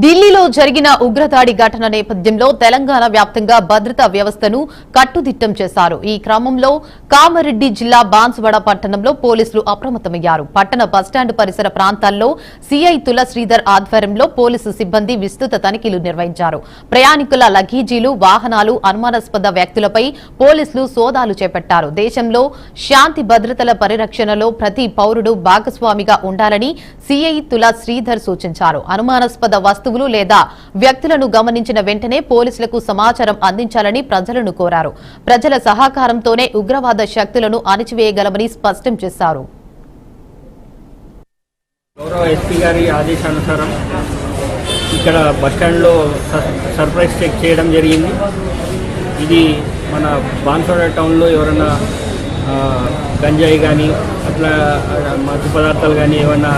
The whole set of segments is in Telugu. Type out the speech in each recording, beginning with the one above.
ఢిల్లీలో జరిగిన ఉగ్రదాడి ఘటన నేపథ్యంలో తెలంగాణ వ్యాప్తంగా భద్రతా వ్యవస్థను కట్టుదిట్టం చేశారు. ఈ క్రమంలో కామారెడ్డి జిల్లా బాన్సువాడ పట్టణంలో పోలీసులు అప్రమత్తమయ్యారు. పట్టణ బస్టాండ్ పరిసర ప్రాంతాల్లో సీఐ తులశ్రీధర్ ఆధ్వర్యంలో పోలీసు సిబ్బంది విస్తృత తనిఖీలు నిర్వహించారు. ప్రయాణికుల లగేజీలు, వాహనాలు, అనుమానాస్పద వ్యక్తులపై పోలీసులు సోదాలు చేపట్టారు. దేశంలో శాంతి భద్రతల పరిరక్షణలో ప్రతి పౌరుడు భాగస్వామిగా ఉండాలని సీఐ తులశ్రీధర్ సూచించారు. అనుమానాస్పద వస్తువులు లేదా వ్యక్తులను గమనించిన వెంటనే పోలీసులకు సమాచారం అందించాలని ప్రజలను కోరారు. ప్రజల సహకారంతోనే ఉగ్రవాద శక్తులను అణిచివేయగలమని స్పష్టం చేశారు. గౌరవ ఎస్పీ గారి ఆదేశానుసారం ఇక్కడ బస్టాండ్లో సర్ప్రైజ్ చెక్ చేయడం జరిగింది. ఇది మన బాన్సువాడ టౌన్లో ఎవరైనా గంజాయి కానీ అట్లా మత్తు పదార్థాలు కానీ ఏమన్నా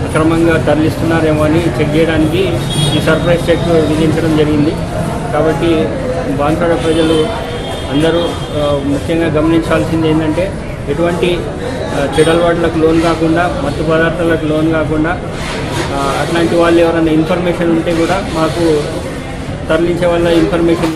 అక్రమంగా తరలిస్తున్నారేమో అని చెక్ చేయడానికి ఈ సర్ప్రైజ్ చెక్ విధించడం జరిగింది. కాబట్టి బాన్సువాడ ప్రజలు అందరూ ముఖ్యంగా గమనించాల్సింది ఏంటంటే ఎటువంటి చెడలవాట్లకు లోన్ కాకుండా, మత్తు పదార్థాలకు లోన్ కాకుండా అట్లాంటి వాళ్ళు ఎవరైనా ఇన్ఫర్మేషన్ ఉంటే కూడా మాకు తరలించే వాళ్ళ ఇన్ఫర్మేషన్